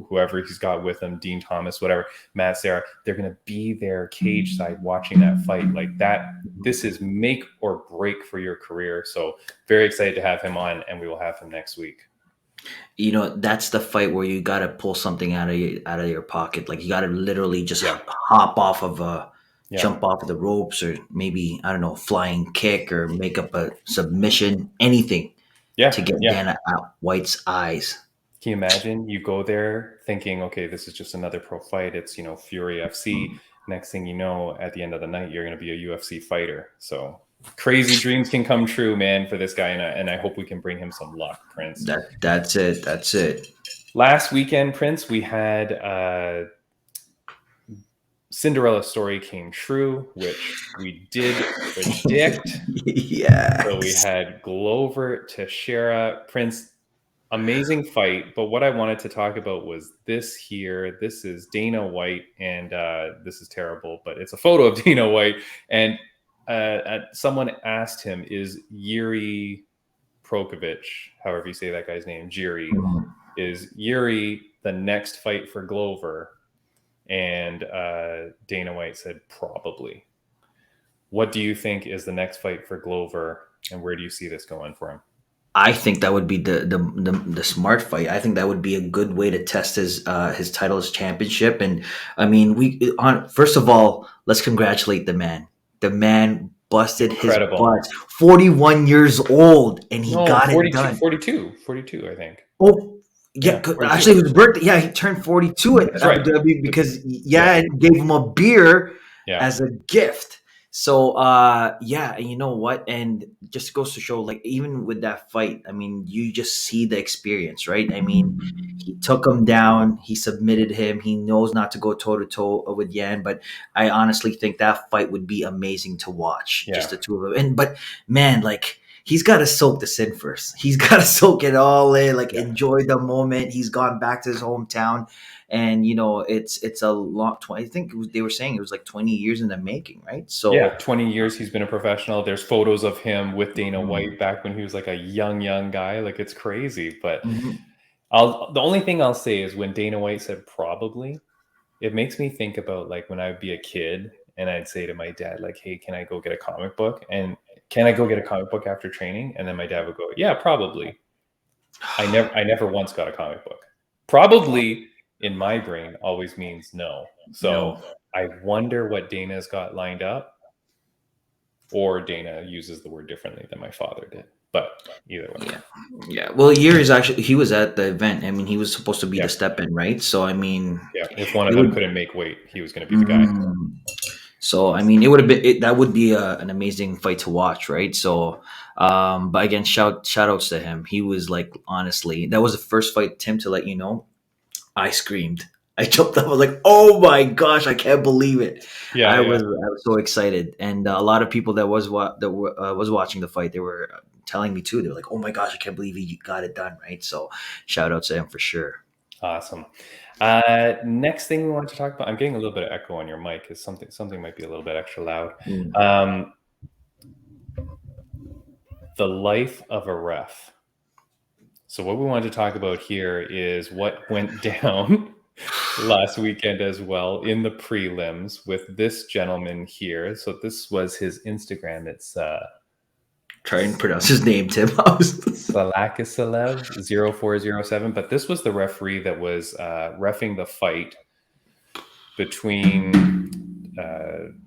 whoever he's got with him, Dean Thomas, whatever, Matt Serra, they're going to be there cage side watching that fight. Like that, this is make or break for your career. So very excited to have him on, and we will have him next week. That's the fight where you got to pull something out of your pocket. Like you got to literally just hop off of jump off of the ropes, or maybe, I don't know, flying kick, or make up a submission, anything to get Dana White's eyes. Can you imagine? You go there thinking, okay, this is just another pro fight. It's, Fury FC. Next thing you know, at the end of the night, you're going to be a UFC fighter. So crazy dreams can come true, man, for this guy, and I hope we can bring him some luck, Prince. That's it. Last weekend, Prince, we had Cinderella story came true, which we did predict. Yeah. So we had Glover Teixeira, Prince. Amazing fight, but what I wanted to talk about was this here. This is Dana White, and this is terrible, but it's a photo of Dana White, and someone asked him, is Yuri Prokovich, however you say that guy's name, Jiri, is Yuri the next fight for Glover? And Dana White said, probably. What do you think is the next fight for Glover, and where do you see this going for him? I think that would be the smart fight. I think that would be a good way to test his title, his championship. And I mean, first of all, let's congratulate the man. The man busted his butt. 41 years old, and he got 42, it done. 42, I think. Oh, yeah. Actually, it was birthday. Yeah, he turned 42 at Abu Dhabi because it gave him a beer as a gift. So, and you know what? And just goes to show, like, even with that fight, I mean, you just see the experience, right? I mean, he took him down. He submitted him. He knows not to go toe-to-toe with Yan, but I honestly think that fight would be amazing to watch, just the two of them. But, man, like, he's got to soak this in first. He's got to soak it all in, enjoy the moment. He's gone back to his hometown. And, it's a long, I think they were saying it was like 20 years in the making, right? So 20 years he's been a professional. There's photos of him with Dana White back when he was like a young guy. Like, it's crazy. But the only thing I'll say is when Dana White said probably, it makes me think about like when I'd be a kid and I'd say to my dad, like, hey, can I go get a comic book? And can I go get a comic book after training? And then my dad would go, yeah, probably. I never once got a comic book. Probably in my brain always means no. So I wonder what Dana's got lined up, or Dana uses the word differently than my father did. But either way. Yeah. Well, he was at the event. I mean, he was supposed to be the step-in, right? So, I mean, if one of them couldn't make weight, he was going to be the guy. So, I mean, it would have been that would be an amazing fight to watch, right? So, but again, shout outs to him. He was like, honestly, that was the first fight, Tim, to let you know. I screamed. I jumped up. I was like, "Oh my gosh, I can't believe it!" I was so excited, and a lot of people that was watching the fight, they were telling me too. They were like, "Oh my gosh, I can't believe he got it done!" Right? So, shout out to him for sure. Awesome. Next thing we want to talk about, I'm getting a little bit of echo on your mic. Is something might be a little bit extra loud. The life of a ref. So what we wanted to talk about here is what went down last weekend as well in the prelims with this gentleman here. So this was his Instagram. It's Try and pronounce his name, Tim. Salakiselev 0407. But this was the referee that was reffing the fight between,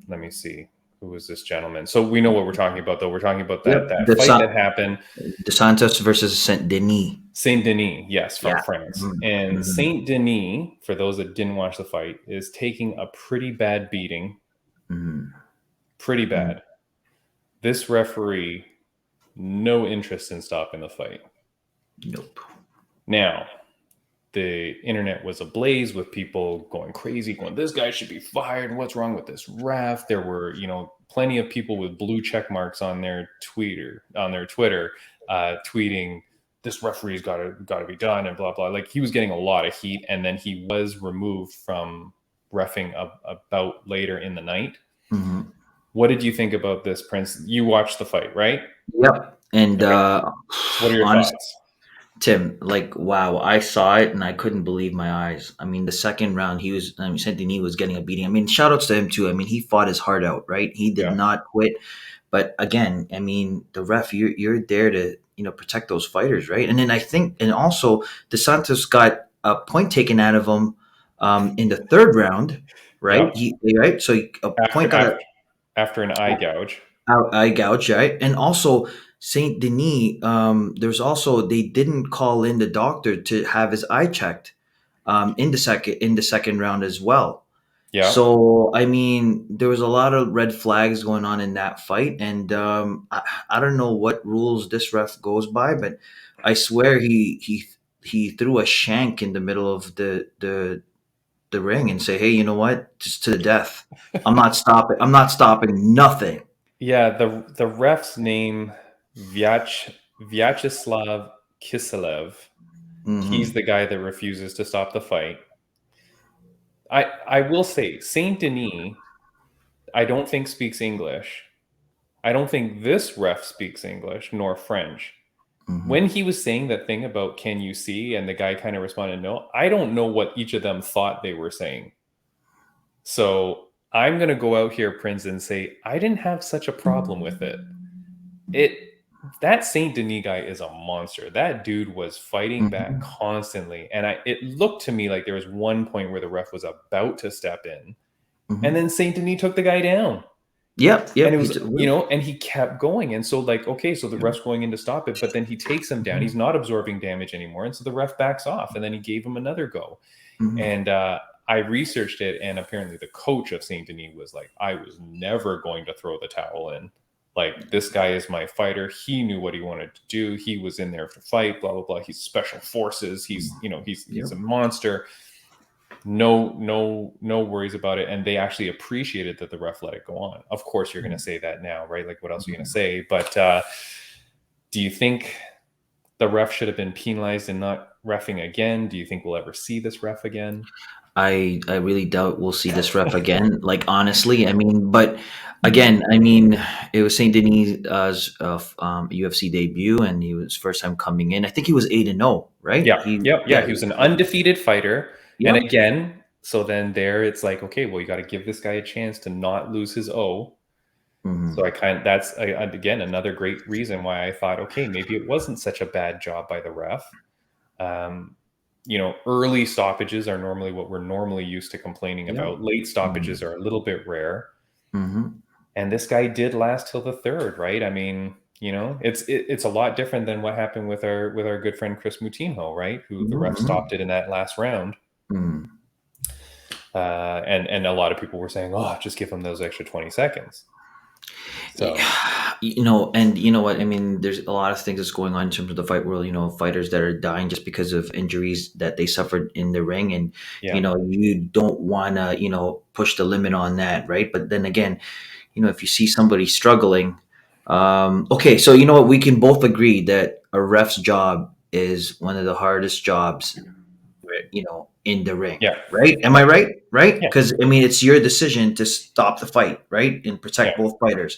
let me see, who was this gentleman? So we know what we're talking about, though. We're talking about that fight that happened. DeSantos versus Saint Denis. Saint Denis, yes, from Yeah. France. Mhm. And Mhm. Saint Denis, for those that didn't watch the fight, is taking a pretty bad beating. Mhm. Pretty bad. This referee, no interest in stopping the fight. Nope. Now, the internet was ablaze with people going crazy, going, this guy should be fired. What's wrong with this ref? There were, plenty of people with blue check marks on their Twitter, tweeting, this referee's got to be done and blah, blah. Like, he was getting a lot of heat, and then he was removed from reffing a bout later in the night. Mhm. What did you think about this, Prince? You watched the fight, right? Yep. And What are your thoughts? Tim, wow, I saw it and I couldn't believe my eyes. I mean, the second round, Saint Denis was getting a beating. I mean, shout outs to him too. I mean, he fought his heart out, right? He did Yeah. not quit. But again, I mean, the ref, you're there to, protect those fighters, right? And then I think, and also, DeSantos got a point taken out of him in the third round, right? Yeah. So a point got after an eye gouge. eye gouge, right? And also Saint Denis, there's also they didn't call in the doctor to have his eye checked in the second round as well. Yeah. So I mean, there was a lot of red flags going on in that fight, and I don't know what rules this ref goes by, but I swear he threw a shank in the middle of the ring and say, hey, you know what? Just to the death. I'm not stopping. I'm not stopping nothing. Yeah, the ref's name, Vyacheslav Kiselev. Mhm. He's the guy that refuses to stop the fight. I will say, Saint Denis, I don't think speaks English. I don't think this ref speaks English nor French. Mhm. When he was saying that thing about can you see, and the guy kind of responded no, I don't know what each of them thought they were saying. So I'm going to go out here, Prince, and say I didn't have such a problem with it. That Saint Denis guy is a monster. That dude was fighting back constantly, and it looked to me like there was one point where the ref was about to step in, and then Saint Denis took the guy down. Yep. And it was, and he kept going, and so okay, so the ref's going in to stop it, but then he takes him down. He's not absorbing damage anymore, and so the ref backs off, and then he gave him another go, and I researched it, and apparently the coach of Saint Denis was like, I was never going to throw the towel in. Like, this guy is my fighter. He knew what he wanted to do. He was in there to fight, blah, blah, blah. He's special forces. He's a monster. No worries about it. And they actually appreciated that the ref let it go on. Of course, you're going to say that now, right? Like, what else are you going to say? But do you think the ref should have been penalized and not reffing again? Do you think we'll ever see this ref again? I really doubt we'll see this ref again. Like, honestly, I mean, but again, I mean, it was Saint Denis' UFC debut, and he was first time coming in. I think he was 8-0, right? Yeah, he was an undefeated fighter, and again, so then there it's like, okay, well, you got to give this guy a chance to not lose his O. So that's again another great reason why I thought, okay, maybe it wasn't such a bad job by the ref. Early stoppages are normally what we're normally used to complaining about. Late stoppages are a little bit rare. And this guy did last till the third, right? I mean, it's a lot different than what happened with our good friend Chris Moutinho, right? Who the ref stopped it in that last round. And a lot of people were saying, oh, just give him those extra 20 seconds. So, and you know what? I mean, there's a lot of things that's going on in terms of the fight world. Fighters that are dying just because of injuries that they suffered in the ring, and you don't want to push the limit on that, right? But then again, if you see somebody struggling, okay, so you know what? We can both agree that a ref's job is one of the hardest jobs, in the ring, right? Am I right? Right? Because I mean, it's your decision to stop the fight, right, and protect both fighters.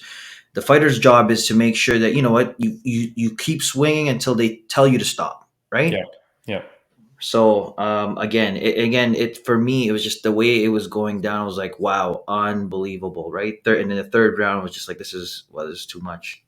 The fighter's job is to make sure that you keep swinging until they tell you to stop, right? Yeah. Yeah. So it for me, it was just the way it was going down. I was like, wow, unbelievable, right? And then the third round was just like, this is too much.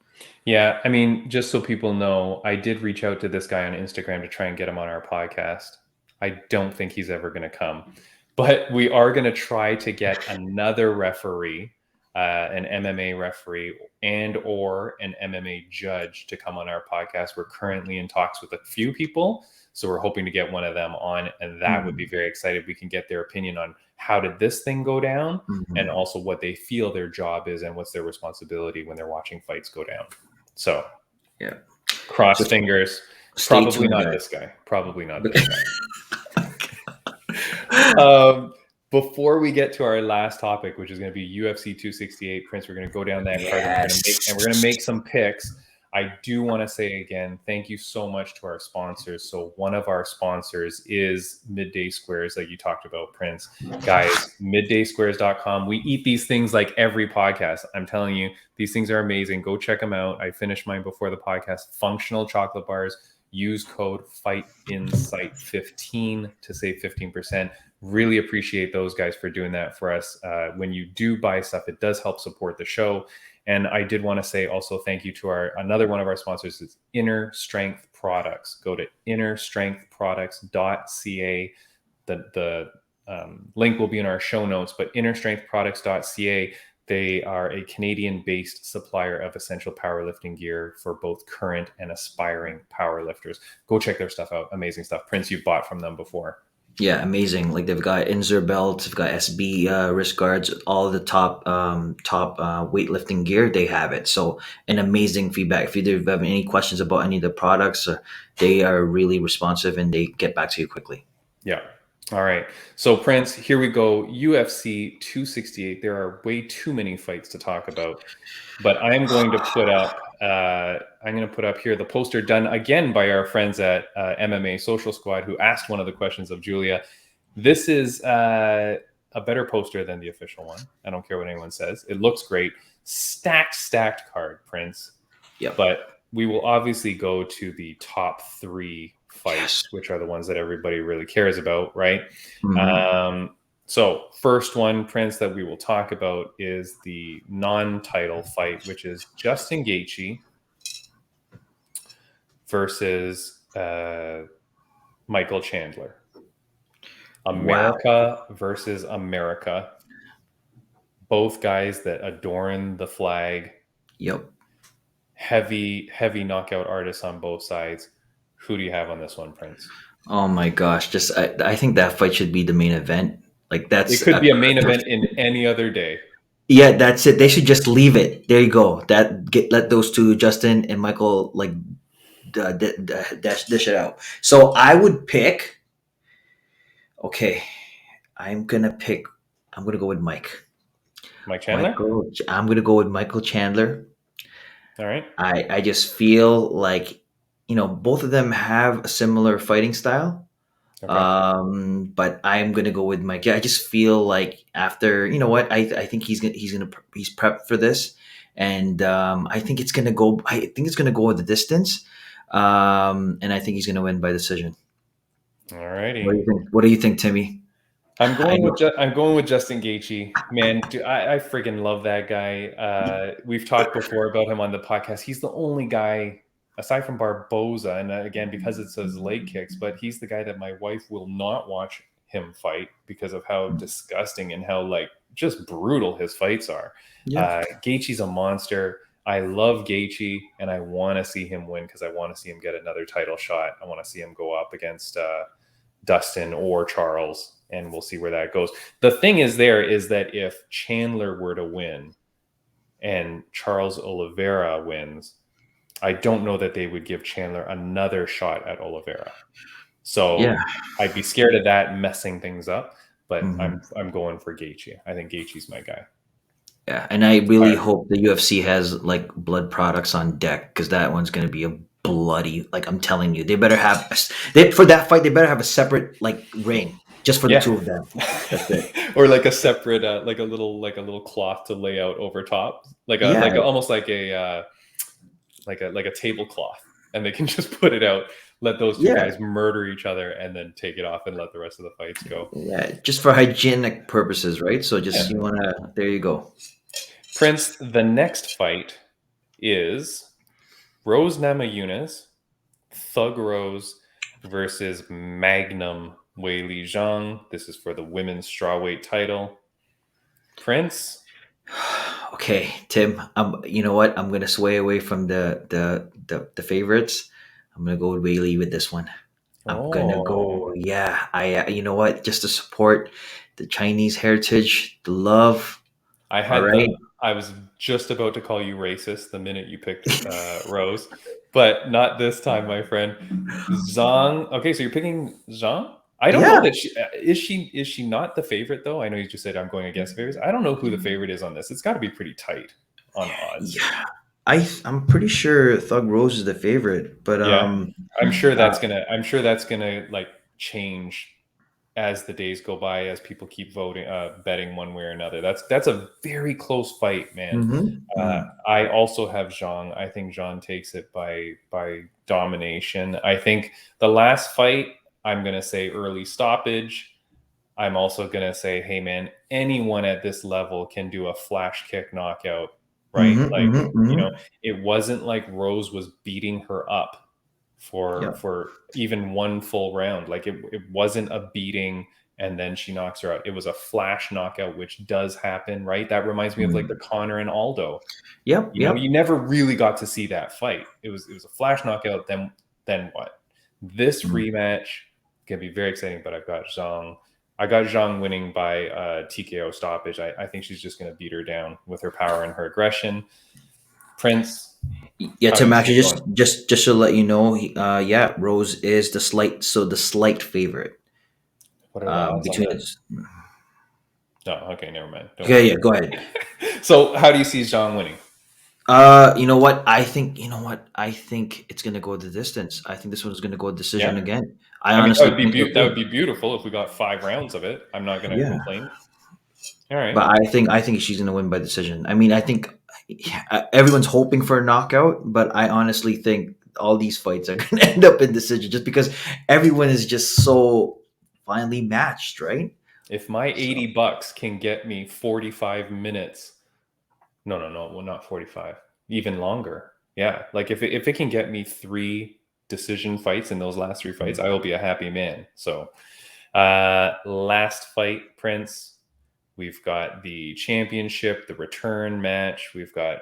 Yeah, I mean, just so people know, I did reach out to this guy on Instagram to try and get him on our podcast. I don't think he's ever going to come, but we are going to try to get another referee, an MMA referee, and or an MMA judge to come on our podcast. We're currently in talks with a few people, so we're hoping to get one of them on, and that would be Mhm. very excited. We can get their opinion on how did this thing go down, and Mhm. also what they feel their job is and what's their responsibility when they're watching fights go down. So Yeah. cross So fingers. stay Probably tuned, not guys. this guy. Probably not this guy. Before we get to our last topic, which is going to be UFC 268, Prince, we're going to go down that card and we're going to make some picks. I do want to say again, thank you so much to our sponsors. So one of our sponsors is Midday Squares, like you talked about, Prince. Guys, middaysquares.com. We eat these things like every podcast. I'm telling you, these things are amazing. Go check them out. I finished mine before the podcast. Functional chocolate bars. Use code FIGHTINSIGHT15 to save 15%. Really appreciate those guys for doing that for us. When you do buy stuff, it does help support the show. And I did want to say also thank you to another one of our sponsors is Inner Strength Products. Go to innerstrengthproducts.ca. The link will be in our show notes, but innerstrengthproducts.ca. They are a Canadian-based supplier of essential powerlifting gear for both current and aspiring powerlifters. Go check their stuff out. Amazing stuff. Prince, you've bought from them before. Yeah, amazing. Like they've got Inzer belts, they've got SB wrist guards, all the top weightlifting gear. They have it. So an amazing feedback. If you do have any questions about any of the products, they are really responsive and they get back to you quickly. Yeah. All right. So Prince, here we go. UFC 268. There are way too many fights to talk about, but I'm going to put up. I'm going to put up here the poster done again by our friends at MMA Social Squad, who asked one of the questions of Julia. This is a better poster than the official one. I don't care what anyone says. It looks great. Stacked card, Prince. Yep. But we will obviously go to the top 3 fights, Yes. which are the ones that everybody really cares about, right? Mhm. So first one, Prince, that we will talk about is the non-title fight, which is Justin Gaethje versus Michael Chandler. America versus America. Both guys that adorn the flag. Yep. Heavy knockout artists on both sides. Who do you have on this one, Prince? Oh my gosh! I think that fight should be the main event. Like It could be a main event in any other day. Yeah, that's it. They should just leave it. There you go. Let those two, Justin and Michael, like dish it out. So I would pick. Okay, I'm gonna pick. I'm gonna go with Mike. Mike Chandler? I'm gonna go with Michael Chandler. All right. I just feel like both of them have a similar fighting style. Okay. But I'm gonna go with Mike. Yeah, I just feel like after what I think he's prepped for this, and I think it's gonna go. I think it's gonna go the distance, and I think he's gonna win by decision. All What righty. do you think? What do you think, Timmy? I'm I going know. with Justin Gaethje. Man, dude, I freaking love that guy. We've talked before about him on the podcast. He's the only guy aside from Barboza, and again because it says leg kicks, but he's the guy that my wife will not watch him fight because of how disgusting and how just brutal his fights are. Yeah. Gaethje's a monster. I love Gaethje, and I want to see him win because I want to see him get another title shot. I want to see him go up against Dustin or Charles, and we'll see where that goes. The thing is that if Chandler were to win and Charles Oliveira wins, I don't know that they would give Chandler another shot at Oliveira. So Yeah. I'd be scared of that messing things up, but Mhm. I'm going for Gaethje. I think Gaethje's my guy. Yeah, and I really Alright. hope the UFC has like blood products on deck because that one's gonna be a bloody. Like I'm telling you, they better have for that fight. They better have a separate like ring just for the two of them. That's it. Or like a separate like a little cloth to lay out over top, Yeah. almost like a tablecloth, and they can just put it out. let those two Yeah, guys murder each other and then take it off and let the rest of the fights go. yeah, just for hygienic purposes, right? So just Yeah. you wanna. There you go. Prince, the next fight is Rose Namajunas, Thug Rose versus Magnum Weili Zhang. This is for the women's strawweight title. Prince. Okay, Tim. You know what? I'm gonna sway away from the favorites. I'm gonna go with Whaley with this one. I'm gonna Oh, go. Yeah, you know what? Just to support the Chinese heritage, the love. I All had right. the. I was just about to call you racist the minute you picked Rose, but not this time, my friend. Zhang. Okay, so you're picking Zhang. I don't know Yeah. that she not the favorite though. I know you just said I'm going against favorites. I don't know who the favorite is on this. It's got to be pretty tight on odds. Yeah. I'm pretty sure Thug Rose is the favorite, but Yeah, I'm sure uh, that's gonna. I'm sure that's gonna like change as the days go by, as people keep voting, betting one way or another. That's a very close fight, man. I also have Zhang. I think Zhang takes it by domination. I think the last fight, I'm gonna say early stoppage. I'm also gonna say, hey man, anyone at this level can do a flash kick knockout, right? Like, you know, it wasn't like Rose was beating her up Yeah. for even one full round. Like it wasn't a beating and then she knocks her out. It was a flash knockout, which does happen, right? That reminds me of like the Connor and Aldo. Yep. You know, Yep. you never really got to see that fight. It was a flash knockout. Then what? This rematch can be very exciting. But I've got Zhang. I got Zhang winning by TKO stoppage. I think she's just going to beat her down with her power and her aggression. Prince, Yeah, how do Tim. you see Actually, it going? just to let you know, yeah, Rose is the slight favorite. What are the odds on Between that? us. No, okay, never mind. Don't Okay, worry. yeah, go ahead. So, how do you see Zhang winning? You know what? I think I think it's gonna go the distance. I think this one's gonna go decision Yeah, again. I I mean that honestly would be think it that would will. be beautiful if we got 5 rounds of it. I'm not going to Yeah, complain. All right. but I think she's gonna win by decision. I mean, I think yeah, everyone's hoping for a knockout, but I honestly think all these fights are gonna end up in decision just because everyone is just so finely matched, right? If my So. $80 can get me 45 minutes, no, well, not 45, even longer. Yeah, like if it can get me 3 decision fights in those last 3 fights, I will be a happy man. So, last fight, Prince. We've got the championship, the return match. We've got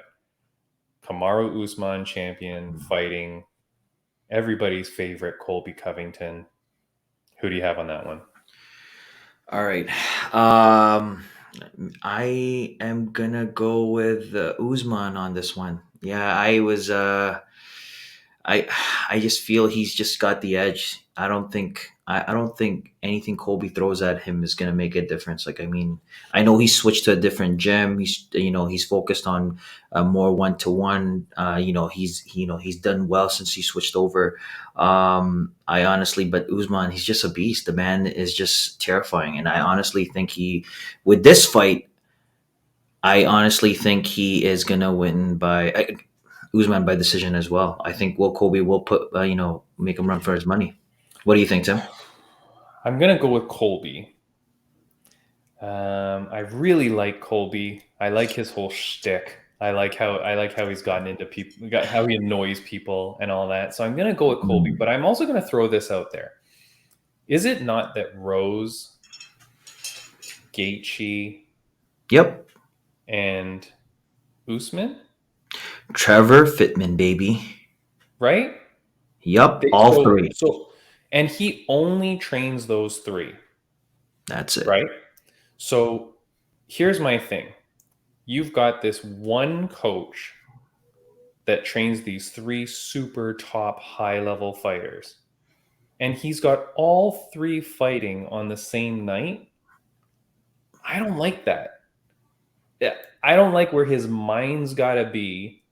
Kamaru Usman champion fighting everybody's favorite Colby Covington. Who do you have on that one? All right. Um, I am gonna go with Uzman on this one. Yeah, I I just feel he's just got the edge. I don't think anything Colby throws at him is gonna make a difference. Like I mean, I know he switched to a different gym. He's focused on more one to one. He's done well since he switched over. I honestly, but Usman, he's just a beast. The man is just terrifying, and I honestly think with this fight, I honestly think he is gonna win by Usman by decision as well. I think Will Kobe will make him run for his money. What do you think, Tim? I'm gonna go with Colby. I really like Colby. I like his whole shtick. I like how he's gotten into people, how he annoys people and all that. So I'm gonna go with Colby, but I'm also gonna throw this out there. Is it not that Rose, Gaethje, Yep, and Usman, Trevor Fitman, baby. right? Yep, They, all so three. so, and he only trains those 3, That's it. right? So here's my thing. You've got this one coach that trains these 3 super top high level fighters. And he's got all 3 fighting on the same night. I don't like that. Yeah, I don't like where his mind's got to be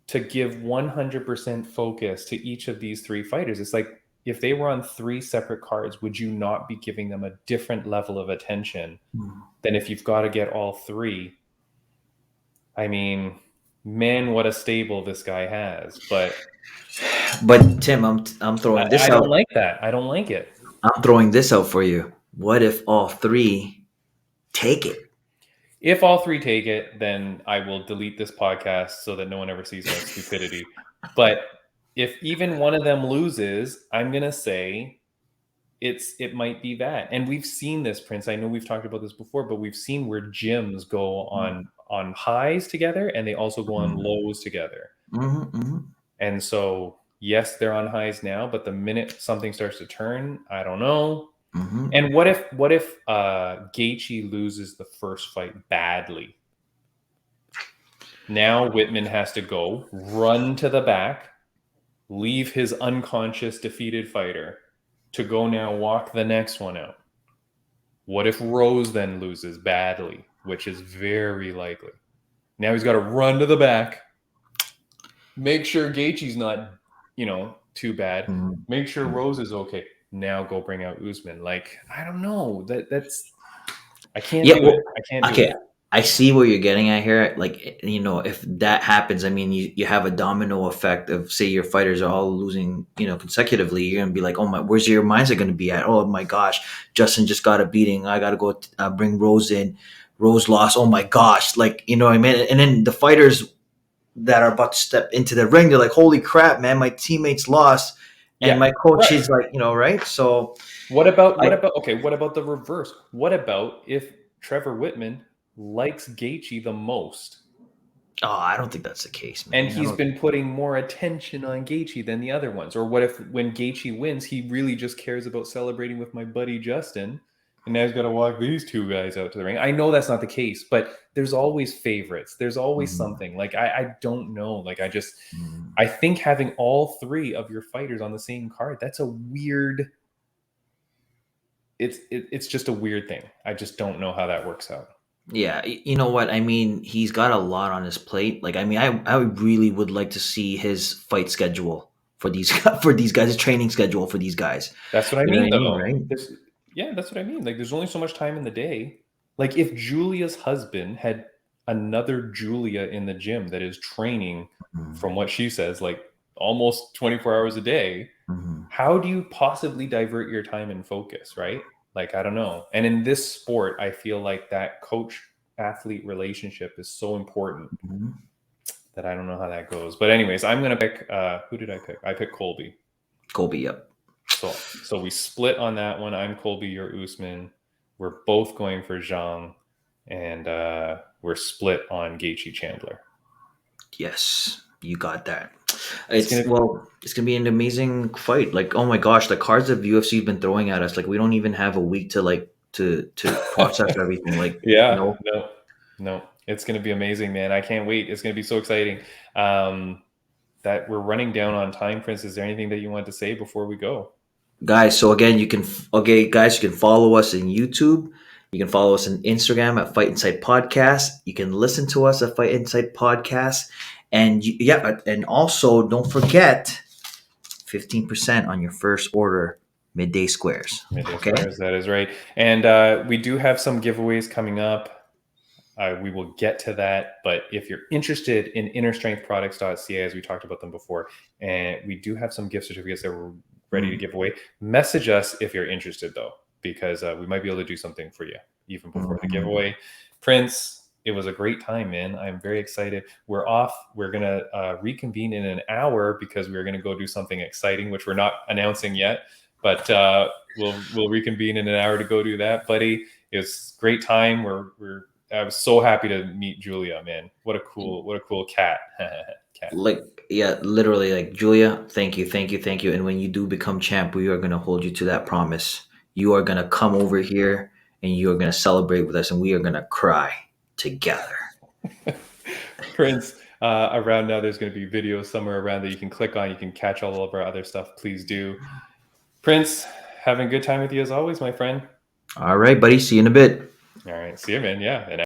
to give 100% focus to each of these 3 fighters. It's like if they were on 3 separate cards, would you not be giving them a different level of attention than if you've got to get all 3? I mean, man, what a stable this guy has. But But Tim, I'm throwing this I out. don't like that. I don't like it. I'm throwing this out for you. What if all three take it? If all three take it, then I will delete this podcast so that no one ever sees my stupidity. But if even one of them loses, I'm gonna say it might be that. And we've seen this, Prince. I know we've talked about this before, but we've seen where gyms go on highs together and they also go on lows together. And so yes, they're on highs now, but the minute something starts to turn, I don't know. And what if Gaethje loses the first fight badly? Now Whitman has to go run to the back, leave his unconscious defeated fighter to go now walk the next one out. What if Rose then loses badly, which is very likely? Now he's got to run to the back, make sure Gaethje's not, too bad. Make sure Rose is okay. Now go bring out Usman. Like, I don't know. That's I can't do it. I can't do it. I see what you're getting at here. Like, if that happens, I mean, you have a domino effect of, say, your fighters are all losing, consecutively. You're going to be like, oh my, where's your mindset going to be at? Oh my gosh, Justin just got a beating. I got to go bring Rose in. Rose lost. Oh my gosh. Like, you know what I mean? And then the fighters that are about to step into the ring, they're like, holy crap, man, my teammates lost. And my coach is like, right? So what about the reverse? What about if Trevor Whitman likes Gaethje the most? Oh, I don't think that's the case, man. And he's been putting more attention on Gaethje than the other ones. Or what if when Gaethje wins, he really just cares about celebrating with my buddy Justin, and now he's got to walk these two guys out to the ring? I know that's not the case, but there's always favorites. There's always something. Like, I don't know. Like, I think having all three of your fighters on the same card, that's a weird... It's just a weird thing. I just don't know how that works out. Yeah, you know what? I mean, he's got a lot on his plate. Like, I mean, I really would like to see his fight schedule for these guys, his training schedule for these guys. That's what I mean, though. Right? That's what I mean. Like, there's only so much time in the day. Like, if Julia's husband had another Julia in the gym that is training, from what she says, like almost 24 hours a day, how do you possibly divert your time and focus, right? Like, I don't know. And in this sport, I feel like that coach-athlete relationship is so important that I don't know how that goes. But anyways, I'm going to pick, who did I pick? I picked Colby. Colby, yep. So we split on that one. I'm Colby, you're Usman. We're both going for Zhang. And we're split on Gaethje Chandler. Yes, you got that. It's gonna be an amazing fight. Like, oh my gosh, the cards that UFC's been throwing at us, like, we don't even have a week to process everything. Like, no, it's gonna be amazing, man. I can't wait. It's gonna be so exciting. That we're running down on time, Prince. Is there anything that you want to say before we go, guys? So again, you can follow us in YouTube. You can follow us on Instagram at Fight Insight Podcast. You can listen to us at Fight Insight Podcast. And and also don't forget 15% on your first order, Midday Squares. Squares, that is right. And we do have some giveaways coming up. We will get to that. But if you're interested in innerstrengthproducts.ca, as we talked about them before, and we do have some gift certificates that we're ready to give away. Message us if you're interested, though, because we might be able to do something for you even before the giveaway. Prince, it was a great time, man. I'm very excited. We're off. We're going to reconvene in an hour because we're going to go do something exciting, which we're not announcing yet. But we'll reconvene in an hour to go do that, buddy. It's a great time. I was so happy to meet Julia, man. What a cool cat. Cat. Like, yeah, literally, like, Julia, thank you. And when you do become champ, we are going to hold you to that promise. You are going to come over here and you are going to celebrate with us, and we are going to cry together. Prince, around now there's going to be videos somewhere around that you can click on. You can catch all of our other stuff. Please do. Prince, having a good time with you as always, my friend. All right, buddy. See you in a bit. All right. See you, man. Yeah.